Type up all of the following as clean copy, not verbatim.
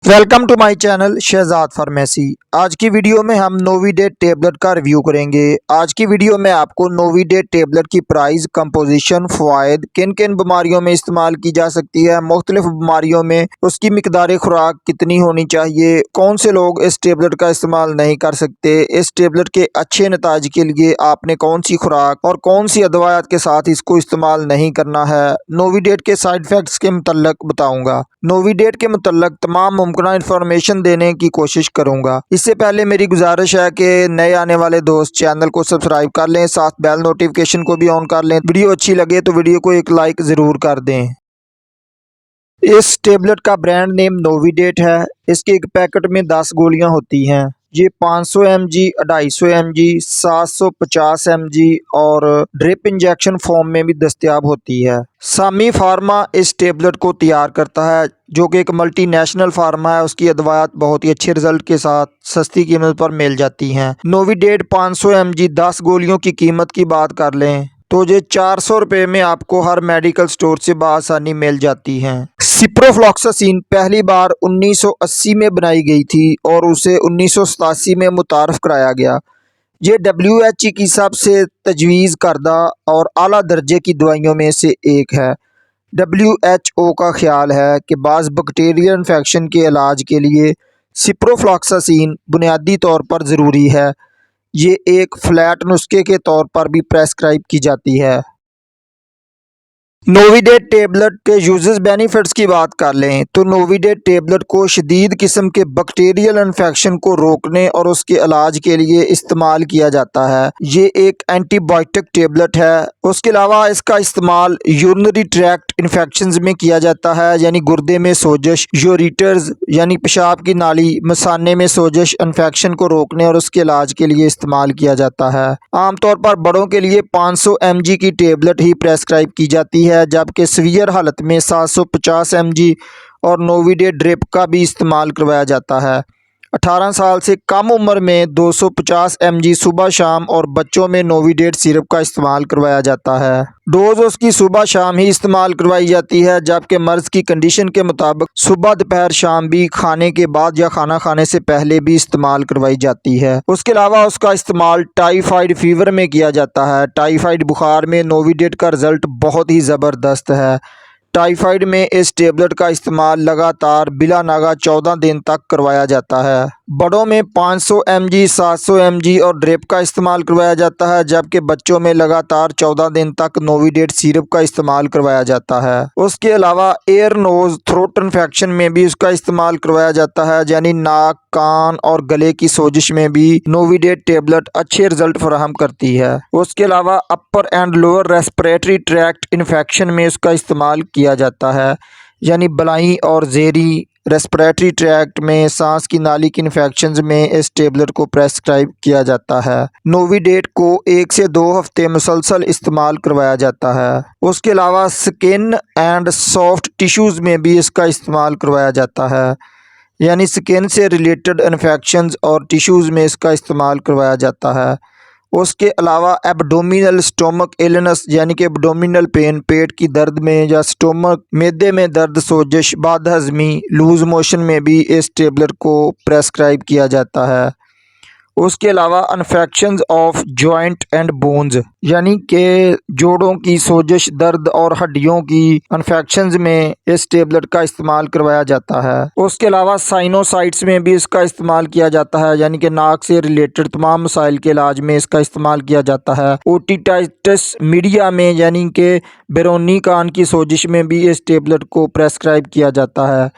Welcome to my channel Shahzad pharmacy. आज की video में हम नोविडेट टेबलेट का रिव्यू करेंगे। आज की वीडियो में आपको नोविडेट टेबलेट की प्राइस, कंपोजिशन, फ़वाइद, किन किन बीमारियों में इस्तेमाल की जा सकती है, मुख्तलिफ बीमारियों में उसकी मिकदार खुराक कितनी होनी चाहिए, कौन से लोग इस टेबलेट का इस्तेमाल नहीं कर सकते, इस टेबलेट के अच्छे नताज के लिए आपने कौन सी खुराक और कौन सी अदवायात के साथ इसको इस्तेमाल नहीं करना है, नोविडेट के साइड इफ़ेक्ट्स के मुतल्लक बताऊँगा। नोविडेट के मुतल्लक तमाम मुमकिन इन्फॉर्मेशन देने की कोशिश करूंगा। इससे पहले मेरी गुजारिश है कि नए आने वाले दोस्त चैनल को सब्सक्राइब कर लें, साथ बेल नोटिफिकेशन को भी ऑन कर लें। वीडियो अच्छी लगे तो वीडियो को एक लाइक ज़रूर कर दें। इस टेबलेट का ब्रांड नेम नोविडेट है। इसके एक पैकेट में 10 गोलियां होती हैं। ये 500 mg, 250 mg, 750 mg और ड्रिप इंजेक्शन फॉर्म में भी दस्तयाब होती है। सामी फार्मा इस टेबलेट को तैयार करता है, जो कि एक मल्टीनेशनल फार्मा है। उसकी अदवायात बहुत ही अच्छे रिजल्ट के साथ सस्ती कीमत पर मिल जाती हैं। नोविडेट 500 mg 10 गोलियों की कीमत की बात कर लें तो ये 400 रुपये में आपको हर मेडिकल स्टोर से बआसानी मिल जाती हैं। सिप्रोफ्लॉक्सासिन पहली बार 1980 में बनाई गई थी और उसे 1987 में मुतारफ़ कराया गया। ये WHO की सबसे तजवीज़ करदा और आला दर्जे की दवाइयों में से एक है। WHO का ख्याल है कि बाज़ बैक्टीरियल इन्फेक्शन के इलाज के लिए सिप्रोफ्लॉक्सासिन बुनियादी तौर पर ज़रूरी है। ये एक फ्लैट नुस्खे के तौर पर भी प्रेस्क्राइब की जाती है। नोविडेट टेबलेट के यूजेस बेनिफिट्स की बात कर लें तो नोविडेट टेबलेट को शदीद किस्म के बैक्टीरियल इन्फेक्शन को रोकने और उसके इलाज के लिए इस्तेमाल किया जाता है। ये एक एंटीबायोटिक टेबलेट है। उसके अलावा इसका इस्तेमाल यूरिनरी ट्रैक्ट इन्फेक्शंस में किया जाता है, यानी गुर्दे में सोजश, यूरेटर्स यानी पेशाब की नाली, मसाने में सोजश इन्फेक्शन को रोकने और उसके इलाज के लिए इस्तेमाल किया जाता है। आमतौर पर बड़ों के लिए 500 mg की टेबलेट ही प्रेस्क्राइब की जाती है, जबकि सीवियर हालत में 750 mg और नोविडेट ड्रिप का भी इस्तेमाल करवाया जाता है। 18 साल से कम उम्र में 250 mg सुबह शाम और बच्चों में नोविडेट सिरप का इस्तेमाल करवाया जाता है। डोज उसकी सुबह शाम ही इस्तेमाल करवाई जाती है, जबकि मर्ज़ की कंडीशन के मुताबिक सुबह दोपहर शाम भी, खाने के बाद या खाना खाने से पहले भी इस्तेमाल करवाई जाती है। उसके अलावा उसका इस्तेमाल टाइफाइड फीवर में किया जाता है। टाइफाइड बुखार में नोविडेट का रिज़ल्ट बहुत ही ज़बरदस्त है। टाइफाइड में इस टेबलेट का इस्तेमाल लगातार बिला नागा 14 दिन तक करवाया जाता है। बड़ों में 500 mg, 700 mg और ड्रिप का इस्तेमाल करवाया जाता है, जबकि बच्चों में लगातार 14 दिन तक नोविडेट सिरप का इस्तेमाल करवाया जाता है। उसके अलावा एयर, नोज़, थ्रोट इन्फेक्शन में भी उसका इस्तेमाल करवाया जाता है, यानी नाक, कान और गले की सोजिश में भी नोविडेट टेबलेट अच्छे रिजल्ट फराहम करती है। उसके अलावा upper and lower respiratory tract infection में उसका इस्तेमाल किया जाता है, यानी बलाई और ज़ेरी रेस्पिरेटरी ट्रैक्ट में सांस की नाली की इन्फेक्शंस में इस टेबलेट को प्रेस्क्राइब किया जाता है। नोविडेट को 1 से 2 हफ्ते मुसलसल इस्तेमाल करवाया जाता है। उसके अलावा स्किन एंड सॉफ्ट टिश्यूज़ में भी इसका इस्तेमाल करवाया जाता है, यानी स्किन से रिलेटेड इन्फेक्शंस और टिश्यूज़ में इसका इस्तेमाल करवाया जाता है। उसके अलावा एब्डोमिनल स्टोमक इलनेस यानी कि एब्डोमिनल पेन, पेट की दर्द में या स्टोमक मैदे में दर्द, सोजिश, बदहज़मी, लूज़ मोशन में भी इस टेबलेट को प्रेस्क्राइब किया जाता है। उसके अलावा infections of joint and bones यानी कि जोड़ों की सोजिश, दर्द और हड्डियों की इन्फेक्शंस में इस टेबलेट का इस्तेमाल करवाया जाता है। उसके अलावा साइनोसाइट्स में भी इसका इस्तेमाल किया जाता है, यानी कि नाक से रिलेटेड तमाम मसाइल के इलाज में इसका इस्तेमाल किया जाता है। ओटिटाइटिस मीडिया में यानी कि बैरूनी कान की सोजिश में भी इस टेबलेट को प्रेस्क्राइब किया जाता है।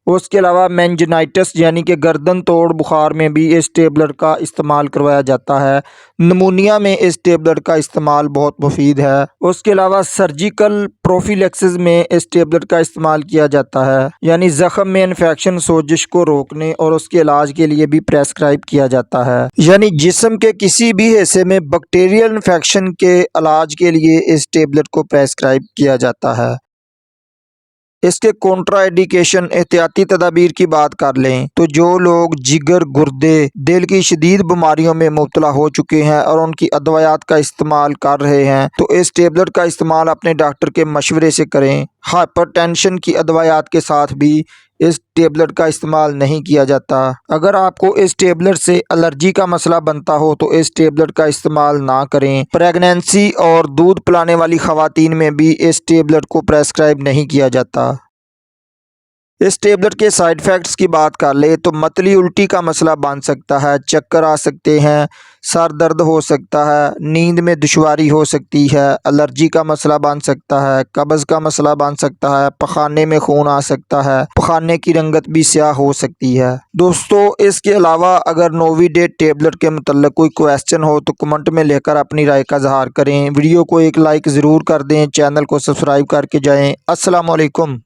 उसके अलावा मेनिंजाइटिस यानी कि गर्दन तोड़ बुखार में भी इस टेबलेट का इस्तेमाल करवाया जाता है। नमूनिया में इस टेबलेट का इस्तेमाल बहुत मुफीद है। उसके अलावा सर्जिकल प्रोफिलैक्सिस में इस टेबलेट का इस्तेमाल किया जाता है, यानी ज़ख़म में इन्फेक्शन, सोजिश को रोकने और उसके इलाज के लिए भी प्रेस्क्राइब किया जाता है, यानी जिस्म के किसी भी हिस्से में बैक्टीरियल इन्फेक्शन के इलाज के लिए इस टेबलेट को प्रेस्क्राइब किया जाता है। इसके कॉन्ट्रा इंडिकेशन एहतियाती तदाबीर की बात कर लें तो जो लोग जिगर, गुर्दे, दिल की शदीद बीमारियों में मुब्तला हो चुके हैं और उनकी अदवायात का इस्तेमाल कर रहे हैं तो इस टेबलेट का इस्तेमाल अपने डॉक्टर के मशवरे से करें। हाइपरटेंशन की अदवायात के साथ भी इस टेबलेट का इस्तेमाल नहीं किया जाता। अगर आपको इस टेबलेट से एलर्जी का मसला बनता हो तो इस टेबलेट का इस्तेमाल ना करें। प्रेगनेंसी और दूध पिलाने वाली ख़वातीन में भी इस टेबलेट को प्रेस्क्राइब नहीं किया जाता। इस टेबलेट के साइड इफ़ेक्ट्स की बात कर ले तो मतली उल्टी का मसला बन सकता है, चक्कर आ सकते हैं, सर दर्द हो सकता है, नींद में दुश्वारी हो सकती है, एलर्जी का मसला बन सकता है, कब्ज़ का मसला बन सकता है, पखाने में खून आ सकता है, पखाने की रंगत भी स्याह हो सकती है। दोस्तों, इसके अलावा अगर नोविडेट टेबलेट के मतलब कोई क्वेश्चन हो तो कमेंट में लेकर अपनी राय का इज़हार करें। वीडियो को एक लाइक ज़रूर कर दें, चैनल को सब्सक्राइब करके जाएँ। अस्सलाम वालेकुम।